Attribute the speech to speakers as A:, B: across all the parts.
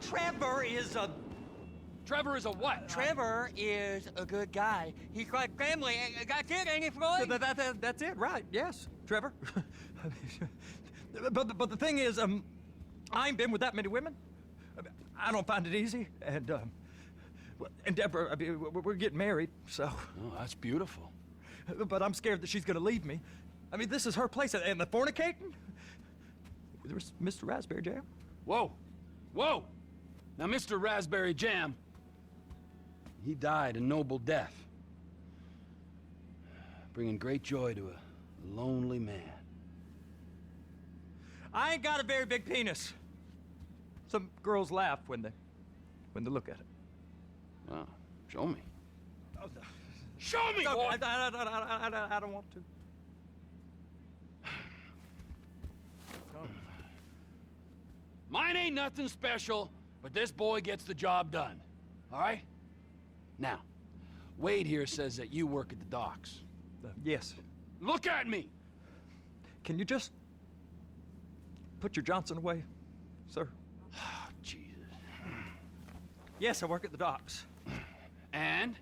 A: Trevor is a...
B: Trevor is a what?
A: Trevor is a good guy. He's like family. That's it, ain't it, Floyd?
C: That's it, right? Yes, Trevor. but the thing is, I ain't been with that many women. I don't find it easy, and Deborah, I mean, we're getting married, so.
B: Oh, that's beautiful.
C: But I'm scared that she's gonna leave me. I mean, this is her place, and the fornicating? There's Mr. Raspberry Jam.
B: Whoa, whoa! Now, Mr. Raspberry Jam, he died a noble death, bringing great joy to a lonely man.
C: I ain't got a very big penis. Some girls laugh when they look at it.
B: Oh, show me.
C: Oh,
B: Show me,
C: no,
B: boy!
C: I don't want to.
B: Mine ain't nothing special, but this boy gets the job done. All right? Now, Wade here says that you work at the docks.
C: Yes.
B: Look at me!
C: Can you just put your Johnson away, sir?
B: Oh, Jesus.
C: Yes, I work at the docks.
B: And?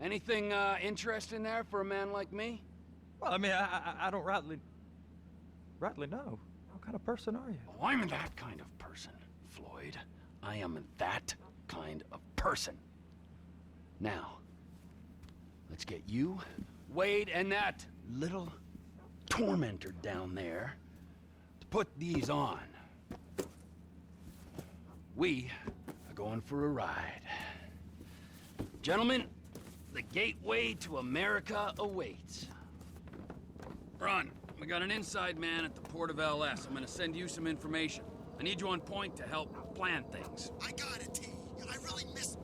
B: Anything interesting there for a man like me?
C: Well, I mean, I don't rightly know. What kind of person are you?
B: Oh, I'm that kind of person, Floyd. I am that kind of person. Now, let's get you, Wade, and that little tormentor down there to put these on. We are going for a ride. Gentlemen, the gateway to America awaits. Ron, we got an inside man at the port of LS. I'm gonna send you some information. I need you on point to help plan things.
D: I got it, T. I really missed...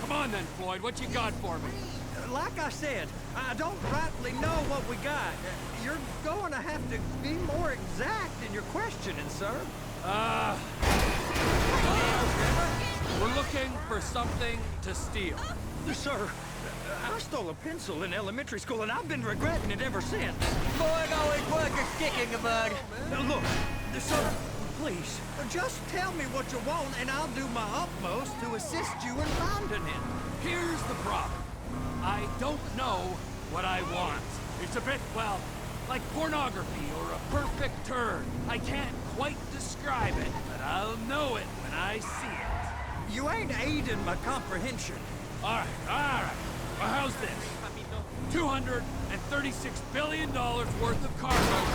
B: Come on then, Floyd, what you got for me?
C: Like I said, I don't rightly know what we got. You're going to have to be more exact in your questioning, sir.
B: We're looking for something to steal.
C: Sir, I stole a pencil in elementary school, and I've been regretting it ever since.
A: Floyd always was a stick in the mud.
C: Look, sir, please, just tell me what you want, and I'll do my utmost to assist you in finding it.
B: Here's the problem. I don't know what I want. It's a bit, well, like pornography or a perfect turn. I can't quite describe it, but I'll know it when I see it.
C: You ain't aiding my comprehension.
B: All right. Well, how's this? $236 billion worth of cargo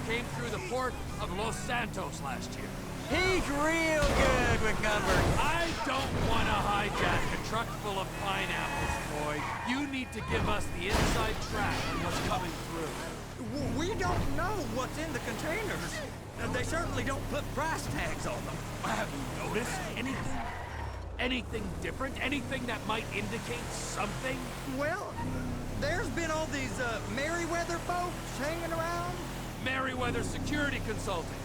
B: came through the port of Los Santos last year.
A: He's real good with numbers.
B: I don't want to hijack a truck full of pineapples, Floyd. You need to give us the inside track on what's coming through.
C: We don't know what's in the containers. They certainly don't put price tags on them.
B: Have you noticed anything? Anything different? Anything that might indicate something?
C: Well, there's been all these Merryweather boats hanging around.
B: Merryweather Security Consulting.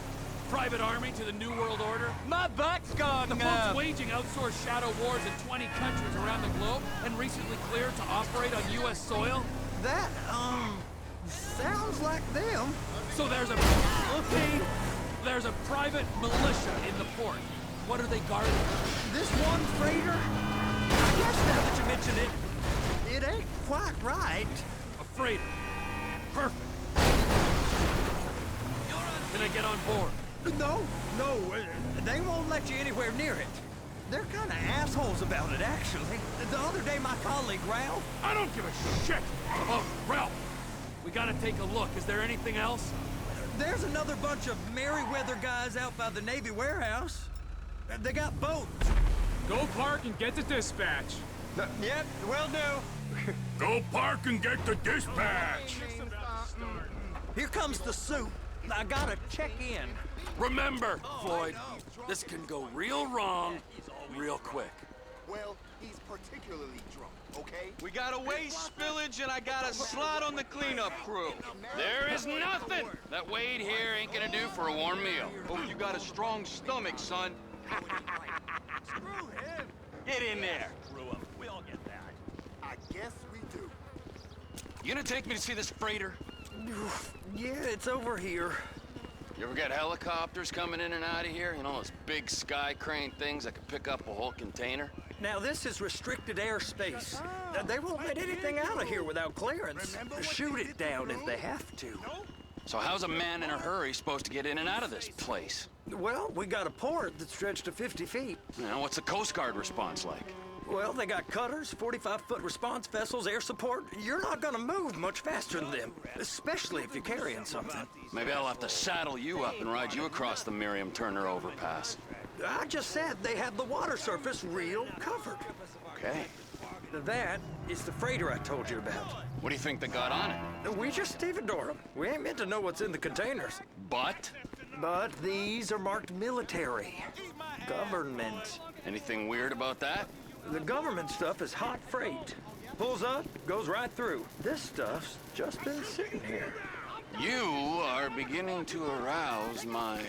B: Private army to the New World Order.
A: My butt's gone
B: The folks waging outsourced shadow wars in 20 countries around the globe and recently cleared to operate on U.S. soil.
C: That, sounds like them.
B: So there's a private militia in the port. What are they guarding?
C: This one freighter, I guess now that you mention it, it ain't quite right.
B: A freighter. Perfect. Can I get on board?
C: No, they won't let you anywhere near it. They're kind of assholes about it, actually. The other day, my colleague, Ralph...
B: I don't give a shit about Ralph. We gotta take a look. Is there anything else?
C: There's another bunch of Merryweather guys out by the Navy warehouse. They got boats.
E: Go park and get the dispatch.
A: Yep, will do.
B: Go park and get the dispatch.
C: Here comes the suit. I gotta check in.
B: Remember, Floyd, this can go real wrong real quick.
D: Well, He's particularly drunk, okay?
F: We got a waste spillage and I got a slot on the cleanup crew.
B: There is nothing that Wade here ain't gonna do for a warm meal.
F: Hope you got a strong stomach, son.
D: Screw him!
F: Get in there.
C: We all get that.
D: I guess we do.
B: You gonna take me to see this freighter?
C: Yeah, it's over here.
B: You ever get helicopters coming in and out of here? You know, those big sky crane things that could pick up a whole container?
C: Now, this is restricted airspace. They won't let anything out of here without clearance. Shoot it down if they have to.
B: So how's a man in a hurry supposed to get in and out of this place?
C: Well, we got a port that stretched to 50 feet.
B: You know, what's the Coast Guard response like?
C: Well, they got cutters, 45-foot response vessels, air support. You're not gonna move much faster than them, especially if you're carrying something.
B: Maybe I'll have to saddle you up and ride you across the Miriam Turner overpass.
C: I just said they have the water surface real covered.
B: Okay.
C: That is the freighter I told you about.
B: What do you think they got on it?
C: We just stevedore them. We ain't meant to know what's in the containers.
B: But?
C: But these are marked military. Government.
B: Anything weird about that?
C: The government stuff is hot freight. Pulls up, goes right through. This stuff's just been sitting here.
B: You are beginning to arouse my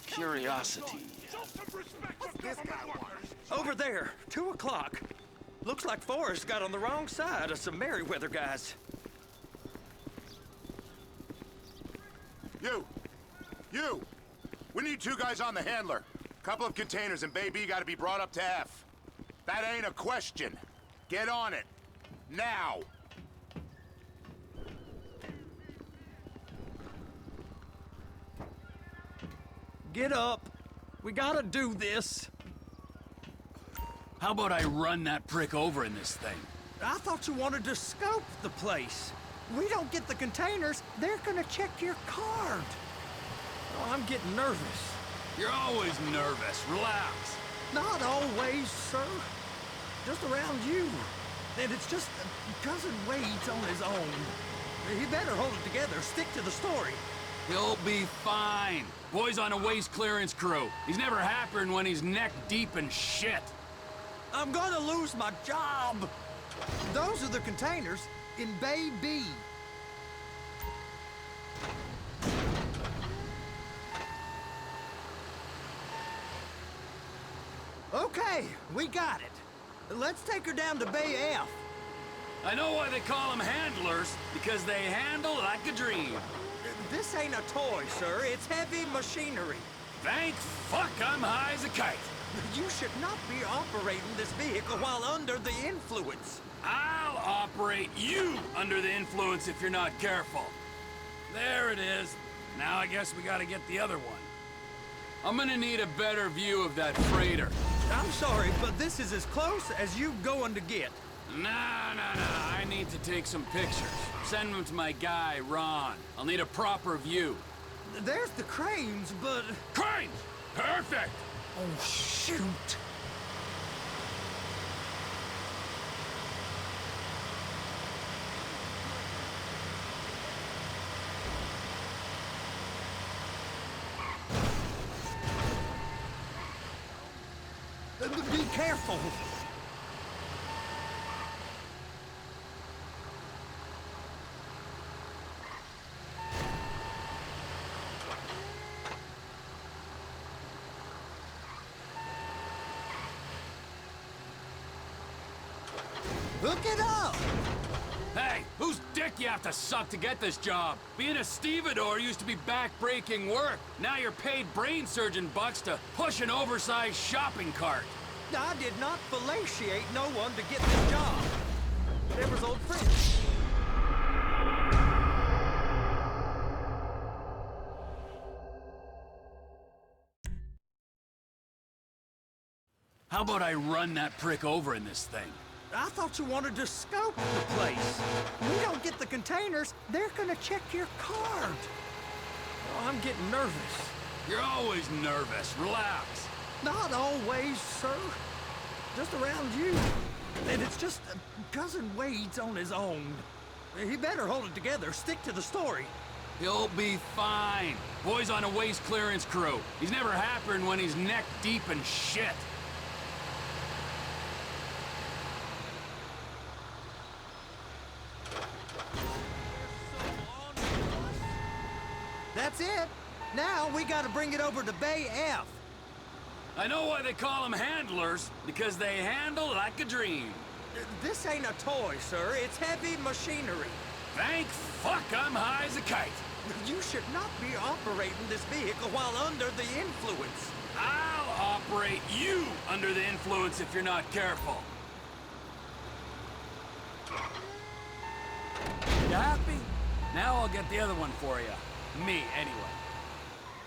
B: curiosity.
D: What's this guy want?
C: Over there, 2 o'clock. Looks like Forrest got on the wrong side of some Merryweather guys.
G: You! We need 2 guys on the handler. Couple of containers and Bay B gotta be brought up to F. That ain't a question. Get on it. Now!
C: Get up. We gotta do this.
B: How about I run that prick over in this thing?
C: I thought you wanted to scope the place. We don't get the containers, they're gonna check your card. Oh, I'm getting nervous.
B: You're always nervous. Relax.
C: Not always, sir. Just around you. And it's just Cousin Wade's on his own. He better hold it together, stick to the story.
B: He'll be fine. Boy's on a waste clearance crew. He's never happier when he's neck deep in shit.
C: I'm gonna lose my job. Those are the containers in Bay B. Okay, we got it. Let's take her down to Bay F.
B: I know why they call them handlers, because they handle like a dream.
C: This ain't a toy, sir. It's heavy machinery.
B: Thank fuck I'm high as a kite.
C: You should not be operating this vehicle while under the influence.
B: I'll operate you under the influence if you're not careful. There it is. Now I guess we gotta get the other one. I'm gonna need a better view of that freighter.
C: I'm sorry, but this is as close as you going to get.
B: No. I need to take some pictures. Send them to my guy, Ron. I'll need a proper view.
C: There's the cranes, but...
B: Cranes! Perfect!
C: Oh, shoot! Be careful! Hook it up!
B: Hey, whose dick you have to suck to get this job? Being a stevedore used to be back-breaking work. Now you're paid brain surgeon bucks to push an oversized shopping cart.
C: I did not fellatiate no one to get this job. There was old Fritz.
B: How about I run that prick over in this thing?
C: I thought you wanted to scope the place. We don't get the containers, they're gonna check your card. Oh, I'm getting nervous.
B: You're always nervous. Relax.
C: Not always, sir. Just around you. And it's just Cousin Wade's on his own. He better hold it together, stick to the story.
B: He'll be fine. Boy's on a waste clearance crew. He's never happier when he's neck deep in shit.
C: That's it. Now we gotta bring it over to Bay F.
B: I know why they call them handlers, because they handle like a dream.
C: This ain't a toy, sir. It's heavy machinery.
B: Thank fuck I'm high as a kite.
C: You should not be operating this vehicle while under the influence.
B: I'll operate you under the influence if you're not careful. You happy? Now I'll get the other one for you. Me, anyway.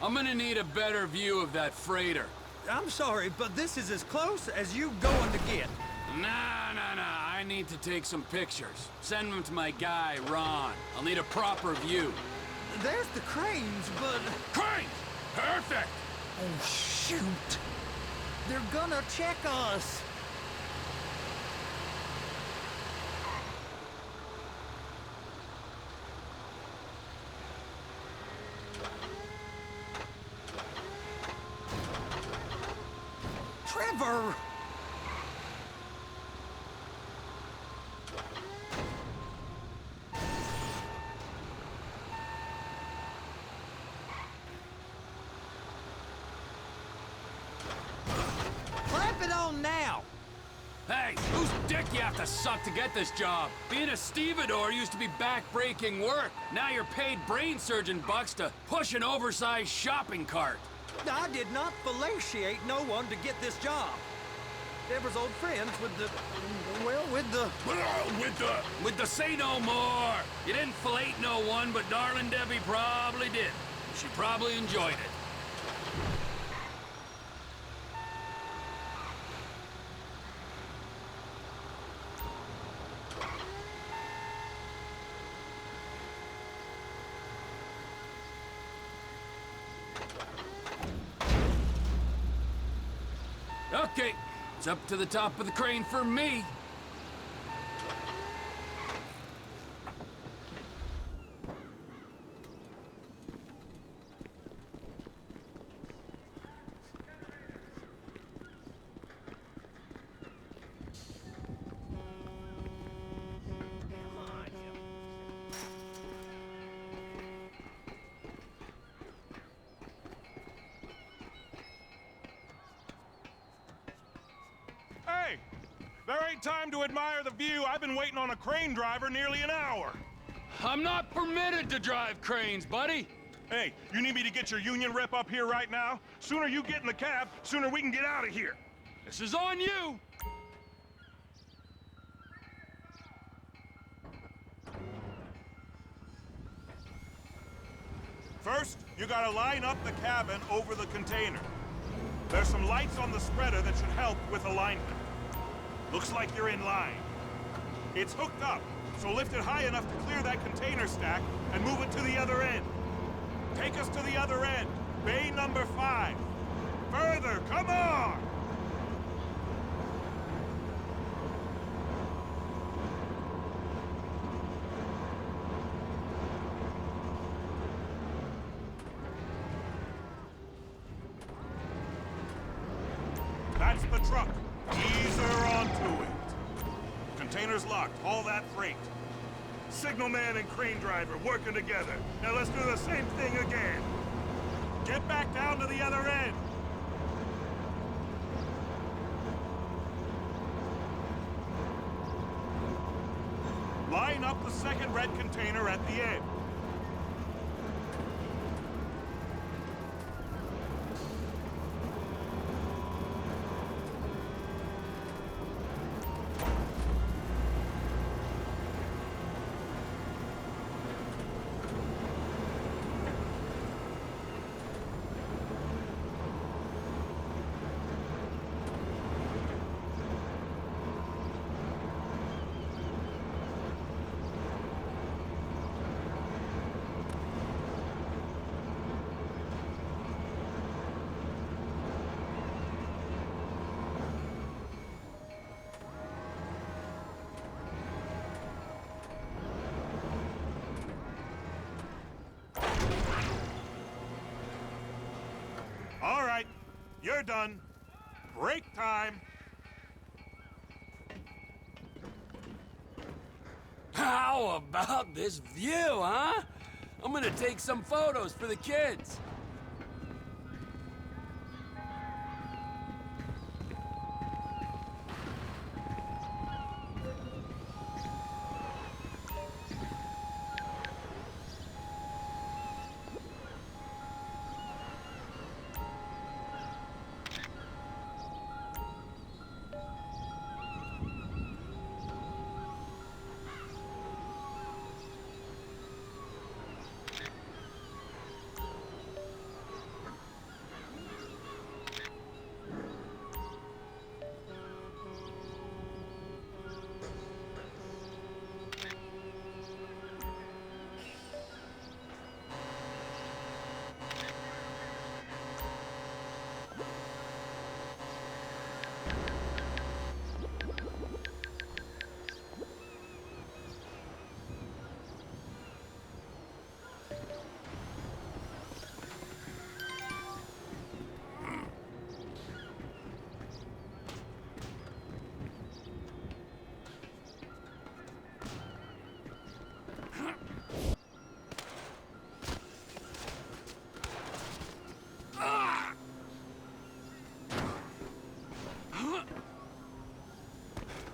B: I'm gonna need a better view of that freighter.
C: I'm sorry, but this is as close as you going to get.
B: Nah. I need to take some pictures. Send them to my guy, Ron. I'll need a proper view.
C: There's the cranes, but...
B: Cranes! Perfect!
C: Oh, shoot. They're gonna check us. Trevor! Clamp it on now!
B: Hey, whose dick you have to suck to get this job? Being a stevedore used to be back-breaking work. Now you're paid brain surgeon bucks to push an oversized shopping cart.
C: I did not fellatiate no one to get this job. Deborah's old friends with the... well, with the...
B: With the say no more. You didn't fillet no one, but darling Debbie probably did. She probably enjoyed it. Okay, it's up to the top of the crane for me.
H: Hey, there ain't time to admire the view. I've been waiting on a crane driver nearly an hour.
B: I'm not permitted to drive cranes, buddy.
H: Hey, you need me to get your union rep up here right now? Sooner you get in the cab, sooner we can get out of here.
B: This is on you.
H: First, you gotta line up the cabin over the container. There's some lights on the spreader that should help with alignment. Looks like you're in line. It's hooked up, so lift it high enough to clear that container stack and move it to the other end. Take us to the other end, bay number 5. Further, come on! That's the truck. Ease her onto it. Container's locked. Haul that freight. Signalman and crane driver working together. Now let's do the same thing again. Get back down to the other end. Line up the second red container at the end. All right, you're done. Break time.
B: How about this view, huh? I'm gonna take some photos for the kids.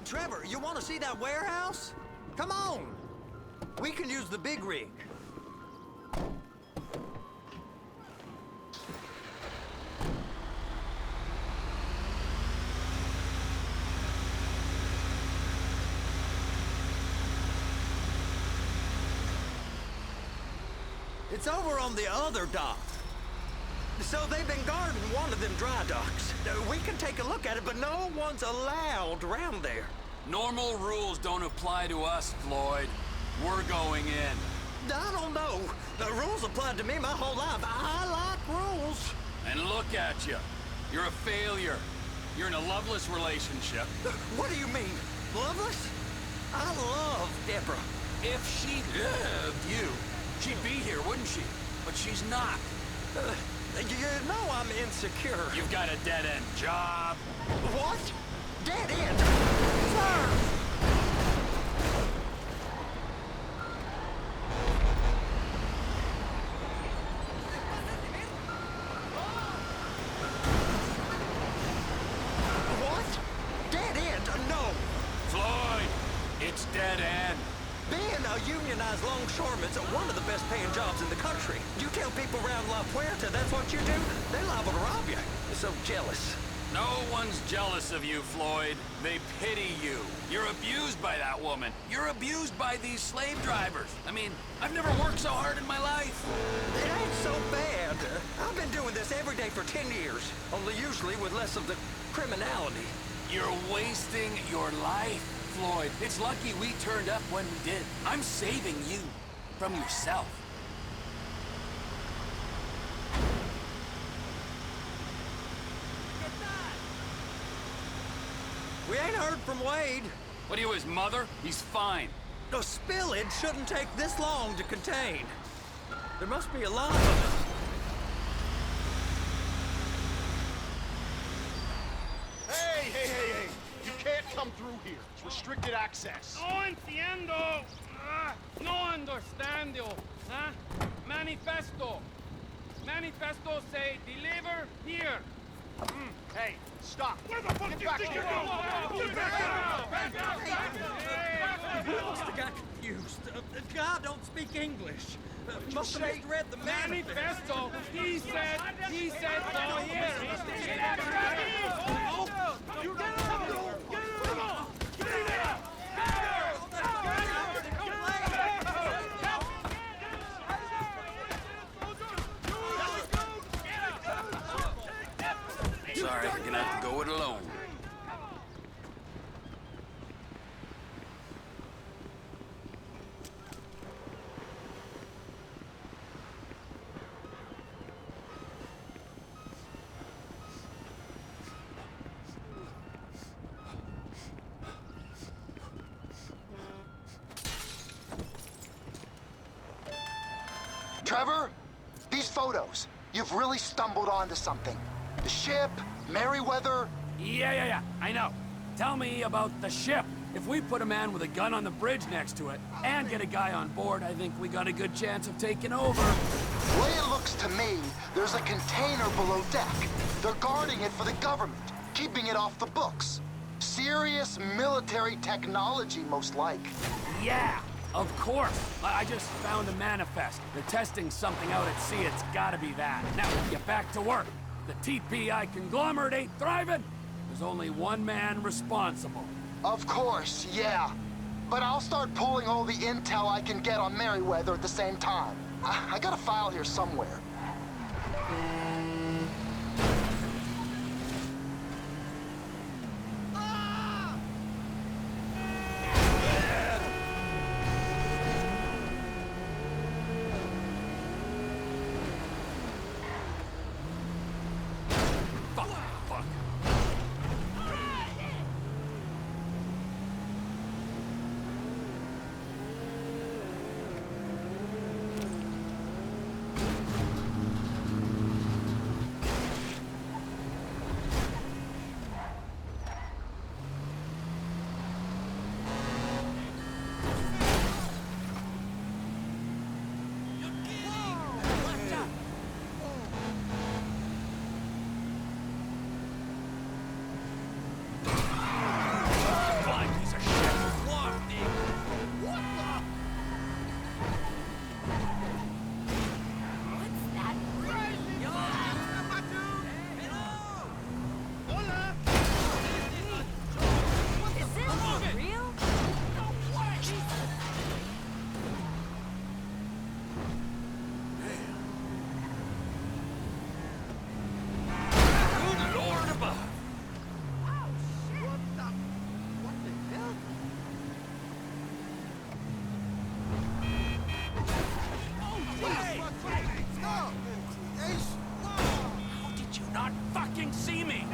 C: Trevor, you want to see that warehouse? Come on! We can use the big rig. It's over on the other dock. So they've been guarding one of them dry docks. We can take a look at it, but no one's allowed around there.
B: Normal rules don't apply to us, Floyd. We're going in.
C: I don't know. The rules applied to me my whole life. I like rules.
B: And look at you. You're a failure. You're in a loveless relationship.
C: What do you mean? Loveless? I love Deborah.
B: If she loved you, she'd be here, wouldn't she? But she's not.
C: You know I'm insecure.
B: You've got a dead-end job.
C: What? Dead end? Sir! What? Dead end? No.
B: Floyd, it's dead end.
C: Being a unionized longshoreman's one of the best paying jobs in the country. You tell people around La Puerta that's what you do, they're liable to rob you. They're so jealous.
B: No one's jealous of you, Floyd. They pity you. You're abused by that woman. You're abused by these slave drivers. I mean, I've never worked so hard in my life.
C: It ain't so bad. I've been doing this every day for 10 years, only usually with less of the criminality.
B: You're wasting your life, Floyd. It's lucky we turned up when we did. I'm saving you from yourself.
C: We ain't heard from Wade.
B: What are you, his mother? He's fine.
C: The spillage shouldn't take this long to contain. There must be a lot of it.
D: Hey! You can't come through here. It's restricted access.
E: No entiendo. No understando. Huh? Manifesto. Manifesto say deliver here.
D: Hey, stop.
E: Where the fuck do you think you're going? Get back out!
C: I must have got confused. God don't speak English. Must have misread the
E: Manifesto. He said no here.
B: Sorry, you're gonna have to go it alone.
I: Trevor, these photos. You've really stumbled onto something. The ship, Merryweather.
B: Yeah. I know. Tell me about the ship. If we put a man with a gun on the bridge next to it, and get a guy on board, I think we got a good chance of taking over.
I: The way it looks to me, there's a container below deck. They're guarding it for the government, keeping it off the books. Serious military technology, most like.
B: Yeah, of course. I just found a manifest. They're testing something out at sea. It's gotta be that. Now, get back to work. The TPI conglomerate ain't thriving. There's only one man responsible.
I: Of course, yeah. But I'll start pulling all the intel I can get on Merryweather at the same time. I got a file here somewhere.
B: See me!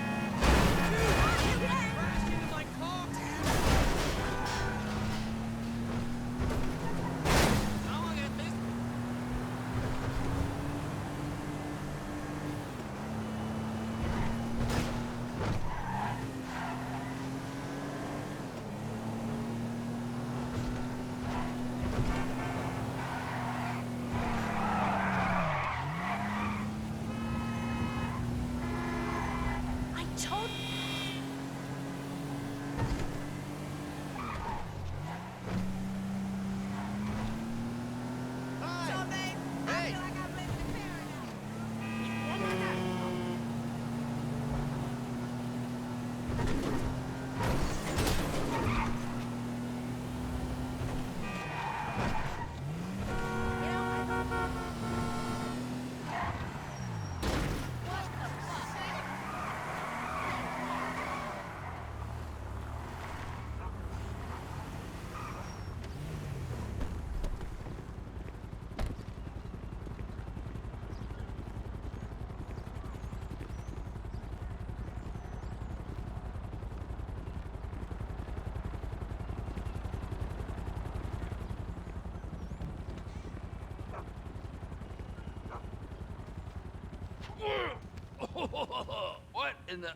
B: What in the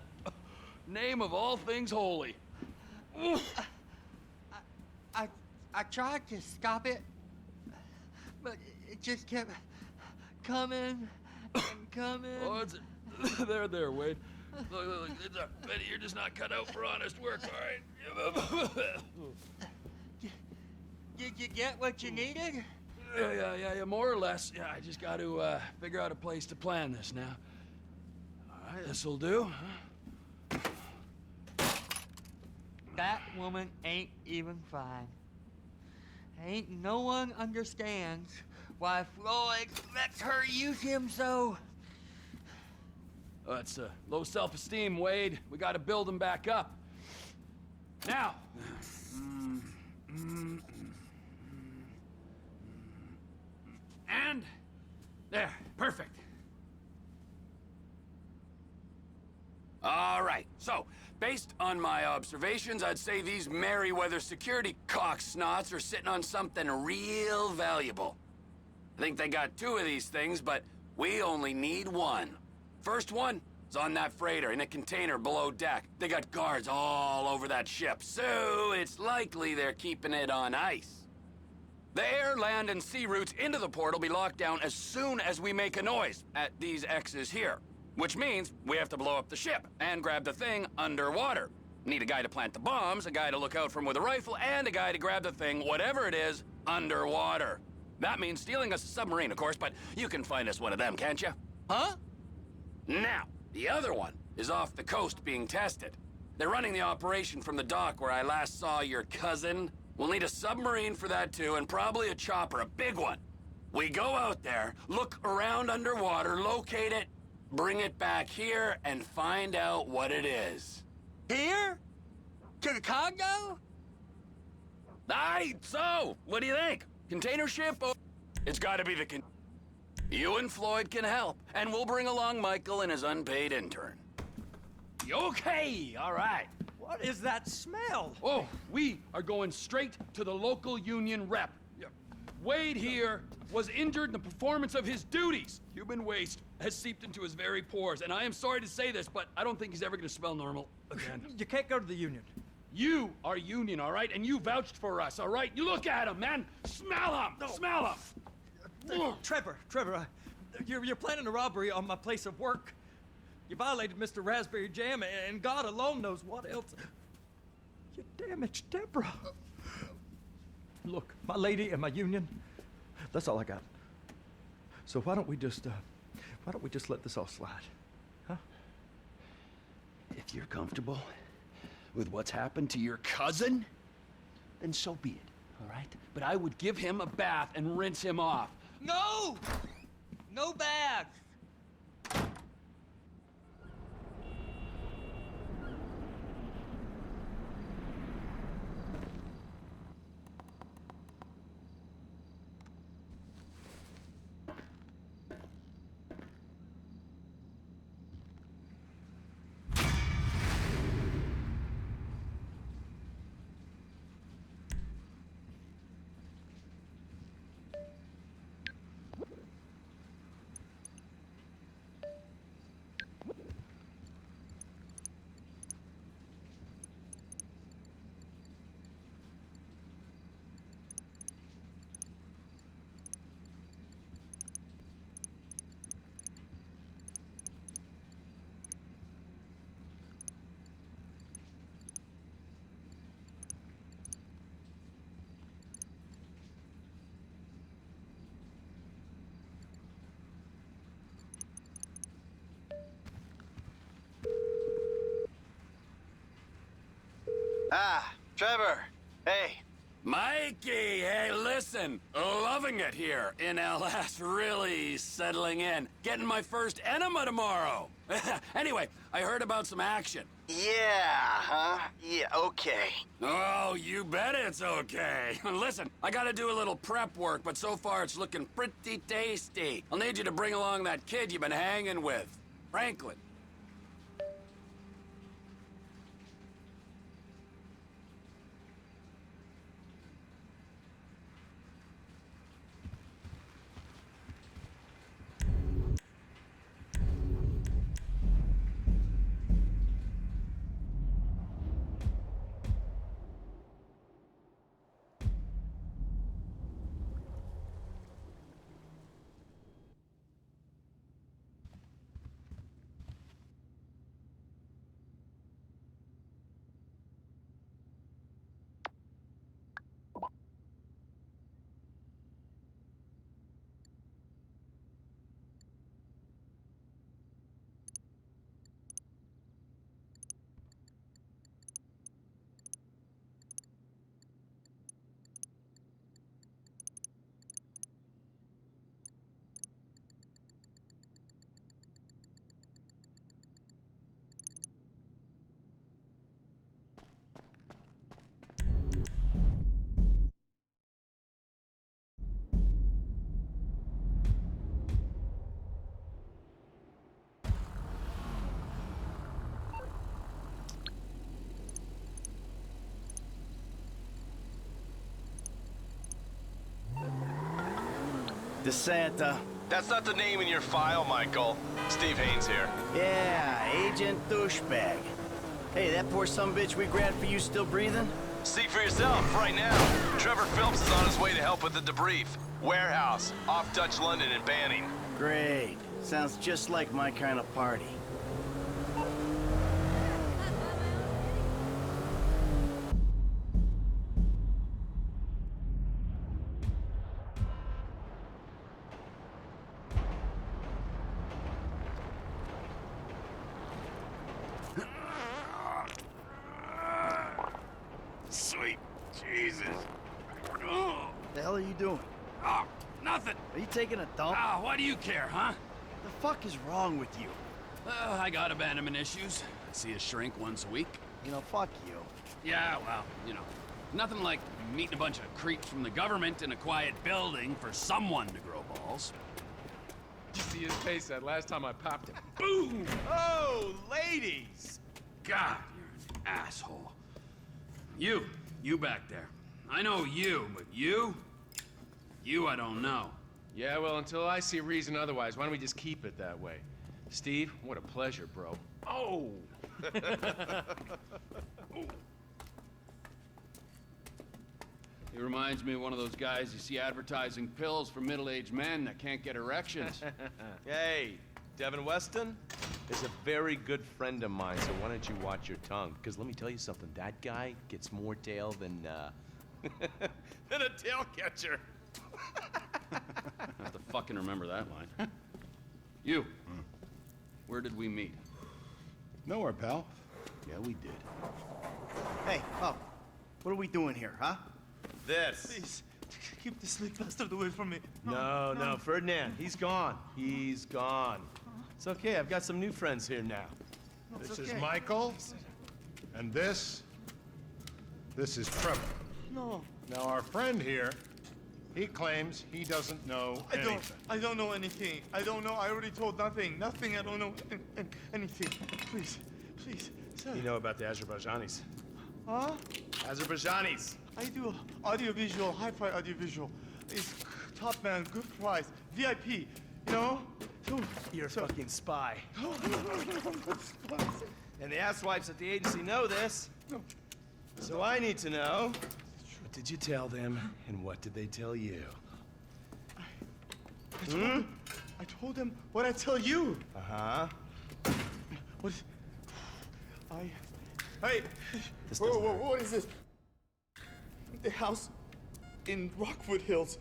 B: name of all things holy?
A: I tried to stop it, but it just kept coming and coming.
B: Oh, it's there, Wade. Look, Betty, you're just not cut out for honest work, all right?
A: Did you get what you needed?
B: Yeah, more or less. Yeah, I just got to figure out a place to plan this now. All right, this'll do.
A: That woman ain't even fine. Ain't no one understands why Floyd lets her use him so.
B: It's low self-esteem, Wade. We got to build him back up. Now. And there, perfect. All right, so based on my observations, I'd say these Merryweather security cocksnots are sitting on something real valuable. I think they got 2 of these things, but we only need 1. First one, It's on that freighter in a container below deck. They got guards all over that ship, so it's likely they're keeping it on ice. The air, land, and sea routes into the port will be locked down as soon as we make a noise at these X's here. Which means we have to blow up the ship and grab the thing underwater. Need a guy to plant the bombs, a guy to look out for him with a rifle, and a guy to grab the thing, whatever it is, underwater. That means stealing us a submarine, of course, but you can find us one of them, can't you? Huh? Now, the other one is off the coast being tested. They're running the operation from the dock where I last saw your cousin. We'll need a submarine for that too, and probably a chopper, a big one. We go out there, look around underwater, locate it, bring it back here, and find out what it is.
A: Here? To the Congo?
B: Aye, so, what do you think? Container ship or... It's gotta be the You and Floyd can help, and we'll bring along Michael and his unpaid intern.
E: Okay, all right.
C: What is that smell?
E: Oh, we are going straight to the local union rep. Wade here was injured in the performance of his duties. Human waste has seeped into his very pores, and I am sorry to say this, but I don't think he's ever gonna smell normal again.
C: You can't go to the union.
E: You are union, all right? And you vouched for us, all right? You look at him, man. Smell him. No. Smell him.
C: Trevor, you're planning a robbery on my place of work. You violated Mr. Raspberry Jam, and God alone knows what else. You damaged Deborah. Look, my lady and my union, that's all I got. So why don't we just let this all slide, huh?
B: If you're comfortable with what's happened to your cousin, then so be it, all right?
E: But I would give him a bath and rinse him off.
A: No! No bags!
F: Ah, Trevor. Hey.
B: Mikey, hey, listen. Loving it here in LS, really settling in. Getting my first enema tomorrow. Anyway, I heard about some action.
F: Yeah, huh? Yeah, okay.
B: Oh, you bet it's okay. Listen, I gotta do a little prep work, but so far it's looking pretty tasty. I'll need you to bring along that kid you've been hanging with, Franklin.
F: DeSanta, That's not the name in your file, Michael. Steve Haynes here.
J: Yeah, Agent Douchebag. Hey, that poor sumbitch we grabbed for you still breathing?
F: See for yourself right now. Trevor Phelps is on his way to help with the debrief. Warehouse, off Dutch London and Banning.
J: Great. Sounds just like my kind of party.
B: Sweet Jesus. Oh,
J: The hell are you doing?
B: nothing.
J: Are you taking a dump?
B: Why do you care, huh?
J: The fuck is wrong with you?
B: I got abandonment issues. I see a shrink once a week.
J: You know, fuck you.
B: Yeah, well, you know, nothing like meeting a bunch of creeps from the government in a quiet building for someone to grow balls.
K: You see his face that last time I popped him.
B: Boom!
F: Oh, ladies!
B: God, you're an asshole. You back there. I know you, but you I don't know.
K: Yeah, well, until I see reason otherwise, why don't we just keep it that way? Steve, what a pleasure, bro. Oh!
B: He reminds me of one of those guys you see advertising pills for middle-aged men that can't get erections.
F: Hey, Devin Weston is a very good friend of mine, so why don't you watch your tongue? Because let me tell you something, that guy gets more tail than, than a tail catcher.
B: I have to fucking remember that line. You, where did we meet?
L: Nowhere, pal.
B: Yeah, we did.
J: Hey, oh, what are we doing here, huh?
F: This.
C: Please, keep the sleep bastard away from me.
F: No, Ferdinand, he's gone. He's gone. It's okay, I've got some new friends here now.
L: This is Michael, and this is Trevor.
C: No.
L: Now, our friend here, he claims he doesn't know anything.
C: I don't know anything. I don't know. I already told nothing. Nothing. I don't know anything. Please, sir.
F: You know about the Azerbaijanis?
C: Huh?
F: Azerbaijanis.
C: I do audiovisual, hi-fi audiovisual. It's top man, good price, VIP. You know?
F: You're a fucking spy. And the asswipes at the agency know this. So I need to know, what did you tell them, and what did they tell you?
C: I told them what I tell you.
F: Uh-huh.
C: What is... Hey! Whoa, what is this? The house in Rockwood Hills.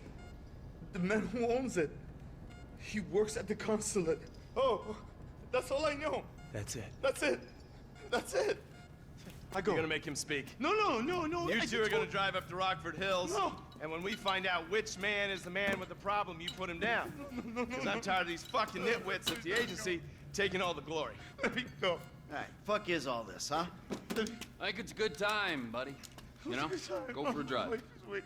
C: The man who owns it. He works at the consulate. Oh, that's all I know.
F: That's it.
C: That's it. I go.
F: You're gonna make him speak.
C: No.
F: You two are gonna drive up to Rockford Hills.
C: No.
F: And when we find out which man is the man with the problem, you put him down. Because I'm tired of these fucking nitwits at the agency taking all the glory.
C: Let me go.
J: All right, fuck is all this, huh?
B: I think it's a good time, buddy. You know, go for a drive.
C: Wait.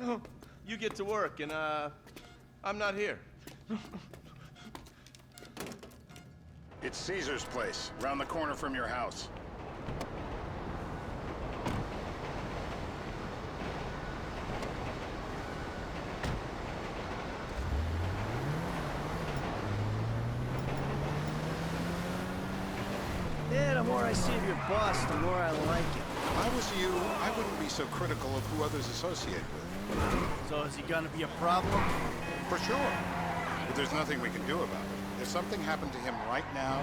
C: No.
F: You get to work, and I'm not here.
G: It's Caesar's place, round the corner from your house.
J: Yeah, the more I see of your boss, the more I like it.
G: If I was you, I wouldn't be so critical of who others associate with.
J: So is he gonna be a problem?
G: For sure. But there's nothing we can do about it. If something happened to him right now,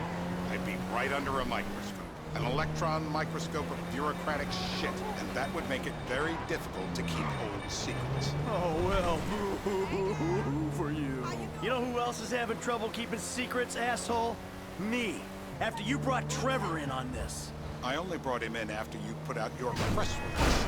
G: I'd be right under a microscope. An electron microscope of bureaucratic shit. And that would make it very difficult to keep old secrets.
J: Oh, well, boo-hoo-hoo-hoo for you. You know who else is having trouble keeping secrets, asshole? Me. After you brought Trevor in on this.
G: I only brought him in after you put out your press release.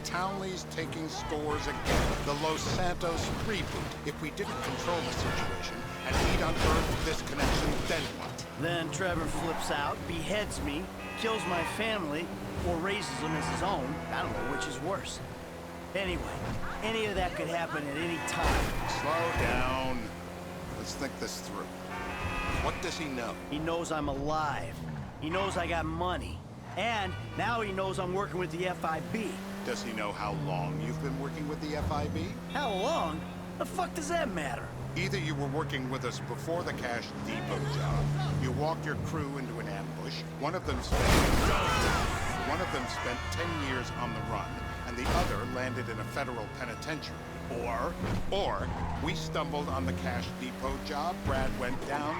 G: Townley's taking scores again. The Los Santos reboot. If we didn't control the situation and he'd unearthed this connection, then what?
J: Then Trevor flips out, beheads me, kills my family, or raises them as his own. I don't know which is worse. Anyway, any of that could happen at any time.
G: Slow down. Let's think this through. What does he know?
J: He knows I'm alive. He knows I got money. And now he knows I'm working with the FIB.
G: Does he know how long you've been working with the FIB?
J: How long? The fuck does that matter?
G: Either you were working with us before the cash depot job, you walked your crew into an ambush, one of them spent 10 years on the run, and the other landed in a federal penitentiary. Or we stumbled on the cash depot job, Brad went down,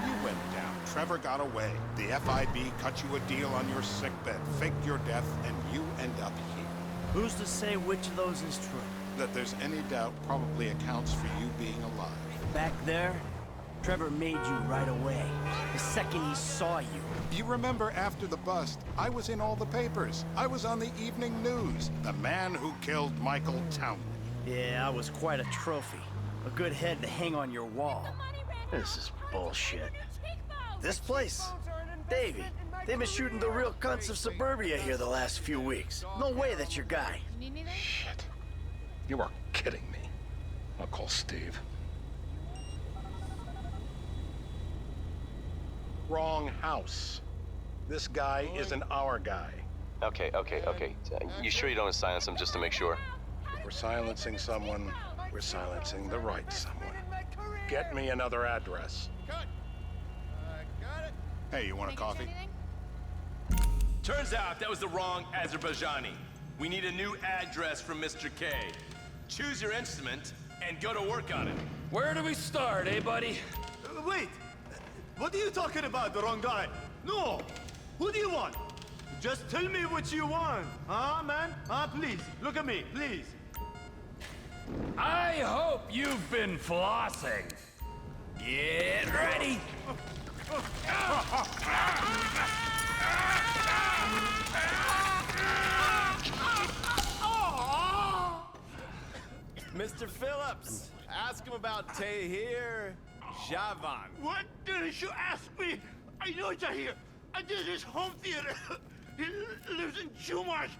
G: you went down, Trevor got away. The FIB cut you a deal on your sickbed, faked your death, and you end up here.
J: Who's to say which of those is true?
G: That there's any doubt probably accounts for you being alive.
J: Back there, Trevor made you right away. The second he saw you.
G: You remember after the bust, I was in all the papers. I was on the evening news. The man who killed Michael Townley.
J: Yeah, I was quite a trophy. A good head to hang on your wall. This is bullshit. This place? Davey, they've been shooting the real cunts of suburbia here the last few weeks. No way that's your guy.
L: Shit. You are kidding me. I'll call Steve. Wrong house. This guy isn't our guy.
F: Okay. You sure you don't silence him just to make sure?
L: If we're silencing someone, we're silencing the right someone. Get me another address.
G: Hey, you want a coffee?
F: Turns out that was the wrong Azerbaijani. We need a new address from Mr. K. Choose your instrument and go to work on it.
E: Where do we start, eh, buddy?
M: Wait! What are you talking about, the wrong guy? No! Who do you want? Just tell me what you want. Huh, man? Huh, please. Look at me, please.
E: I hope you've been flossing. Get ready.
F: Mr. Phillips, ask him about Tahir Javan.
M: What didn't you ask me? I know Tahir. I did his home theater. He lives in Chumash.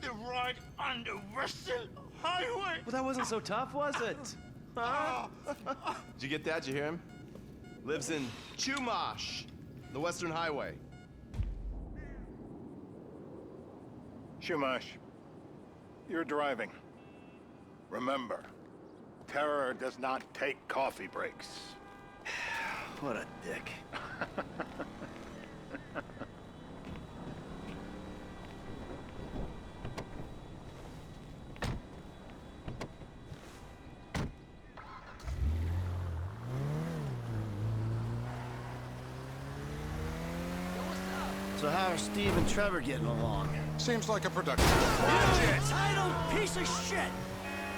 M: They're right on the Western Highway.
C: Well, that wasn't so tough, was it? Huh?
F: Did you get that? Did you hear him? Lives in Chumash, the Western Highway.
L: Shumash, you're driving. Remember, terror does not take coffee breaks.
J: What a dick. So how are Steve and Trevor getting along?
G: Seems like a productive
J: Entitled piece of shit!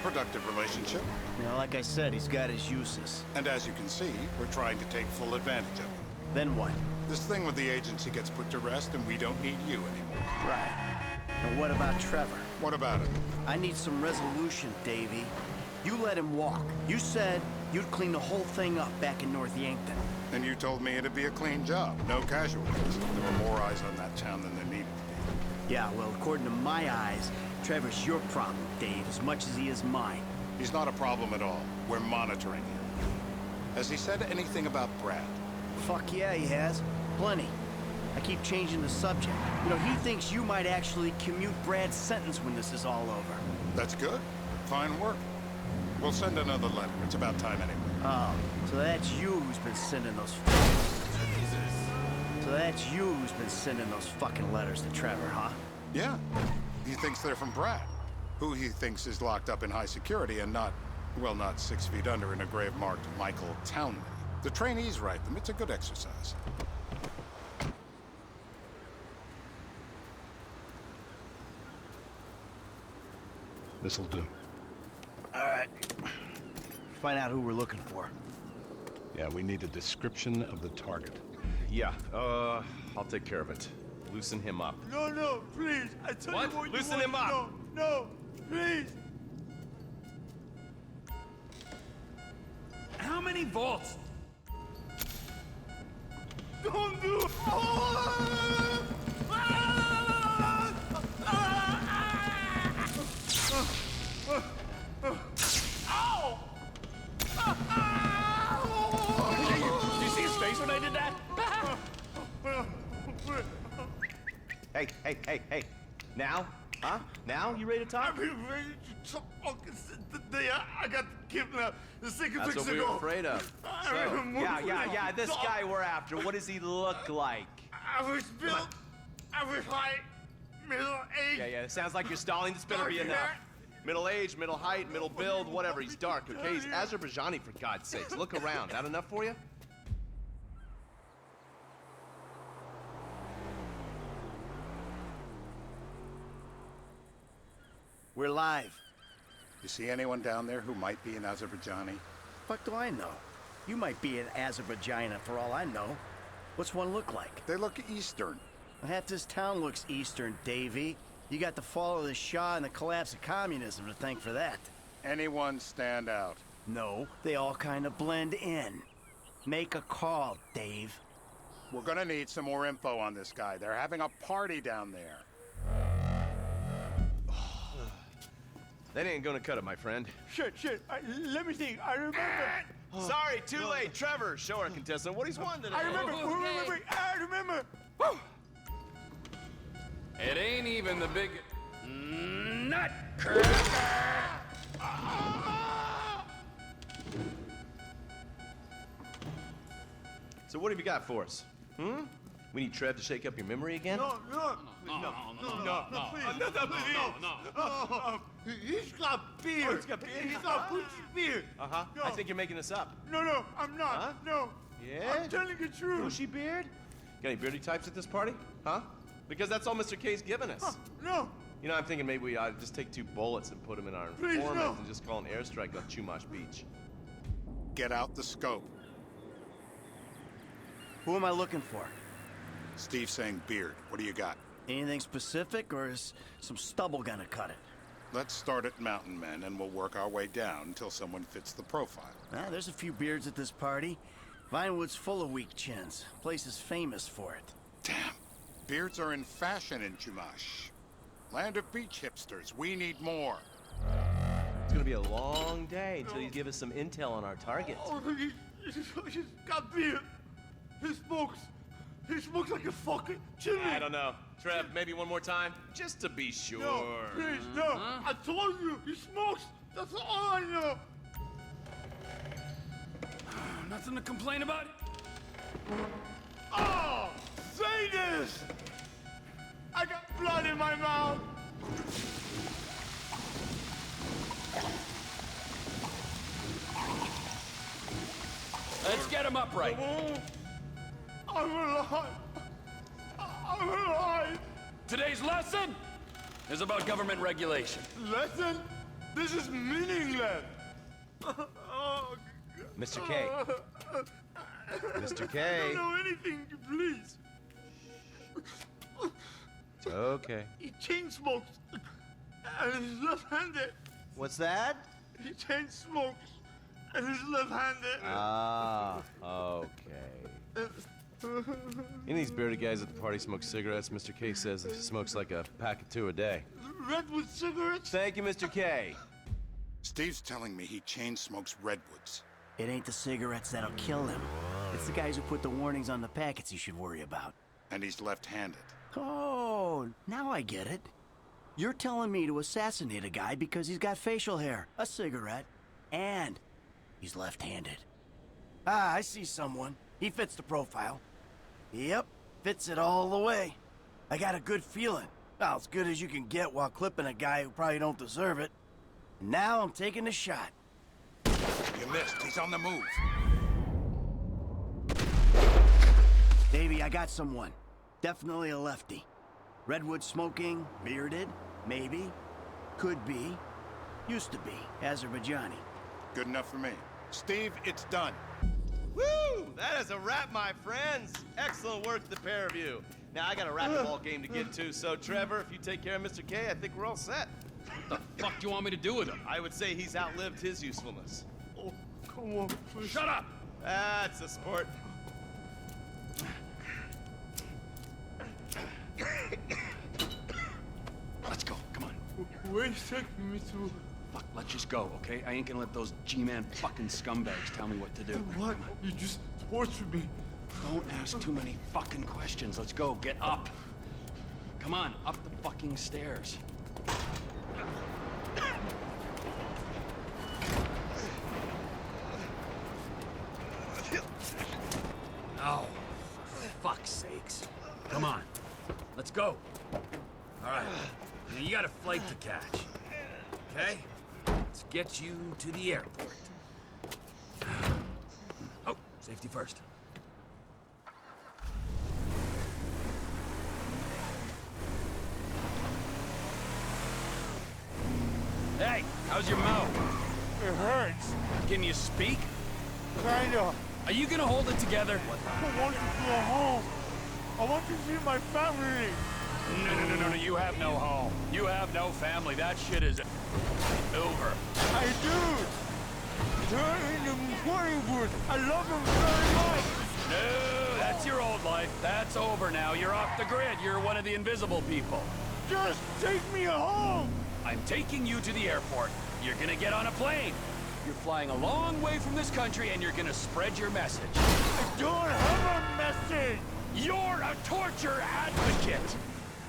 G: productive relationship.
J: You know, like I said, he's got his uses.
G: And as you can see, we're trying to take full advantage of it.
J: Then what?
G: This thing with the agency gets put to rest and we don't need you anymore.
J: Right. And what about Trevor?
G: What about it?
J: I need some resolution, Davey. You let him walk. You said you'd clean the whole thing up back in North Yankton.
G: And you told me it'd be a clean job, no casualties. There were more eyes on that town than there needed to be.
J: Yeah, well, according to my eyes, Trevor's your problem, Dave, as much as he is mine.
G: He's not a problem at all. We're monitoring him. Has he said anything about Brad?
J: Fuck yeah, he has. Plenty. I keep changing the subject. You know, he thinks you might actually commute Brad's sentence when this is all over.
G: That's good. Fine work. We'll send another letter. It's about time anyway.
J: Oh, so that's you who's been sending those... So that's you who's been sending those fucking letters to Trevor, huh?
G: Yeah. He thinks they're from Brad, who he thinks is locked up in high security and not, well, not 6 feet under in a grave marked Michael Townley. The trainees write them. It's a good exercise.
L: This'll do.
J: All right. Find out who we're looking for.
L: Yeah, we need a description of the target.
F: Yeah, I'll take care of it. Loosen him up.
M: No, please. I tell
F: What?
M: you what
F: Loosen
M: you
F: him
M: want.
F: up.
M: No, please.
E: How many volts?
M: Don't do it. Ow!
E: Did you see his face when I did that?
F: Hey. Now? Huh? Now? You ready to talk?
M: I'm ready to talk. I got the kidnapped the second
F: That's
M: weeks
F: what we
M: ago.
F: were afraid of.
M: I
F: So,
M: remember
F: yeah, this guy we're after, what does he look like?
M: Average build, average height, middle age.
F: Yeah, it sounds like you're stalling. This better be
M: dark
F: enough.
M: hair.
F: Middle age, middle height, middle build, whatever. He's dark, okay? He's Azerbaijani, for God's sakes. Look around. That enough for you?
J: We're live.
G: You see anyone down there who might be an Azerbaijani?
J: Fuck do I know? You might be an Azerbaijani for all I know. What's one look like?
G: They look Eastern.
J: Half this town looks Eastern, Davy. You got the fall of the Shah and the collapse of communism to thank for that.
G: Anyone stand out?
J: No, they all kind of blend in. Make a call, Dave.
G: We're gonna need some more info on this guy. They're having a party down there.
F: That ain't gonna cut it, my friend.
M: Shit. Let me think. I remember.
F: Sorry, too late. Trevor, show our contestant what he's won today.
M: I remember. Wait. I remember.
E: It ain't even the big nut.
F: So what have you got for us? We need Trev to shake up your memory again?
M: No, he's got beer.
F: He's got beer?
M: He's got Butch beer.
F: Uh-huh.
M: No.
F: I think you're making this up.
M: No, I'm not.
F: Huh?
M: No.
F: Yeah?
M: I'm telling the truth.
F: Bushy beard? Got any beardy types at this party? Huh? Because that's all Mr. K's given us.
M: No.
F: You know, I'm thinking maybe we ought to just take 2 bullets and put them in our
M: Please,
F: informant
M: no.
F: and just call an airstrike on Chumash Beach.
G: Get out the scope.
J: Who am I looking for?
G: Steve's saying beard. What do you got?
J: Anything specific, or is some stubble gonna cut it?
G: Let's start at Mountain Men, and we'll work our way down until someone fits the profile.
J: There's a few beards at this party. Vinewood's full of weak chins. Place is famous for it.
G: Damn. Beards are in fashion in Chumash. Land of beach hipsters. We need more.
F: It's gonna be a long day until you give us some intel on our target.
M: Oh, he's got beer. He smokes like a fucking chimney.
F: I don't know. Trev, maybe one more time? Just to be sure.
M: No, please, no. I told you, he smokes. That's all I know.
E: Nothing to complain about?
M: Oh, say this. I got blood in my mouth.
E: Let's get him upright.
M: I'm alive. I'm alive.
E: Today's lesson is about government regulation.
M: Lesson? This is meaningless. Oh,
F: Mr. K. Mr.
M: I
F: K.
M: don't know anything, please.
F: It's okay.
M: He chain smokes. And he's left-handed.
F: What's that?
M: He chain smokes. And he's left-handed.
F: Ah, okay. Any of these bearded guys at the party smoke cigarettes? Mr. K says he smokes like a pack of 2 a day.
M: Redwood cigarettes?
F: Thank you, Mr. K.
G: Steve's telling me he chain smokes redwoods.
J: It ain't the cigarettes that'll kill him. It's the guys who put the warnings on the packets you should worry about.
G: And he's left-handed.
J: Oh, now I get it. You're telling me to assassinate a guy because he's got facial hair, a cigarette, and he's left-handed. Ah, I see someone. He fits the profile. Yep, fits it all the way. I got a good feeling. Well, as good as you can get while clipping a guy who probably don't deserve it. And now I'm taking the shot.
G: You missed. He's on the move.
J: Davey, I got someone. Definitely a lefty. Redwood smoking, bearded, maybe. Could be. Used to be. Azerbaijani.
G: Good enough for me. Steve, it's done.
F: Woo! That is a wrap, my friends. Excellent work, the pair of you. Now, I got a racquetball game to get to, so Trevor, if you take care of Mr. K, I think we're all set.
E: What the fuck do you want me to do with him?
F: I would say he's outlived his usefulness.
M: Oh, come on, please.
E: Shut up!
F: That's a sport.
E: Let's go, come on.
M: Where is taking me to?
E: Fuck, let's just go, okay? I ain't gonna let those G-Man fucking scumbags tell me what to do.
M: What? You just tortured me.
E: Don't ask too many fucking questions. Let's go, get up. Come on, up the fucking stairs.
B: let's go. All right, now you got a flight to catch. Okay? Let's get you to the airport. Oh, safety first. Hey, how's your mouth?
M: It hurts.
B: Can you speak?
M: Kinda.
B: Are you gonna hold it together?
M: I want to go home. I want to see my family.
B: No, you have no home. You have no family. That shit is over.
M: I do. They're in the recording booth. I love them very much.
B: No, that's your old life. That's over now. You're off the grid. You're one of the invisible people.
M: Just take me home.
B: I'm taking you to the airport. You're gonna get on a plane. You're flying a long way from this country and you're gonna spread your message.
M: I don't have a message.
B: You're a torture advocate.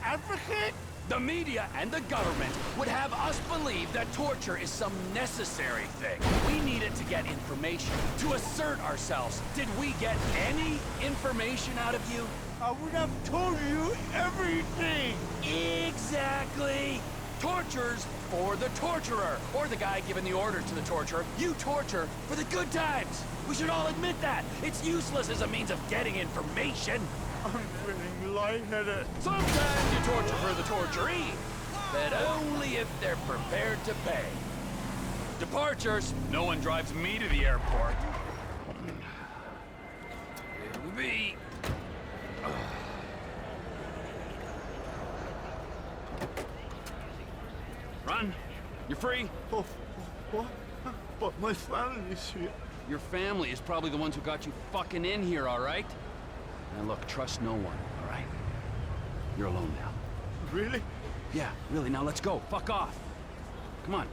M: Advocate?
B: The media and the government would have us believe that torture is some necessary thing. We need it to get information, to assert ourselves. Did we get any information out of you?
M: I would have told you everything.
B: Exactly. Torture's for the torturer, or the guy giving the orders to the torturer. You torture for the good times. We should all admit that. It's useless as a means of getting information.
M: I'm feeling lightheaded.
B: Sometimes you torture for the torturee, but only if they're prepared to pay. Departures. No one drives me to the airport. It'll be... Run. You're free.
M: Oh, what? But my family's here.
B: Your family is probably the ones who got you fucking in here, all right? And look, trust no one, all right? You're alone now.
M: Really?
B: Yeah, really. Now let's go. Fuck off. Come on.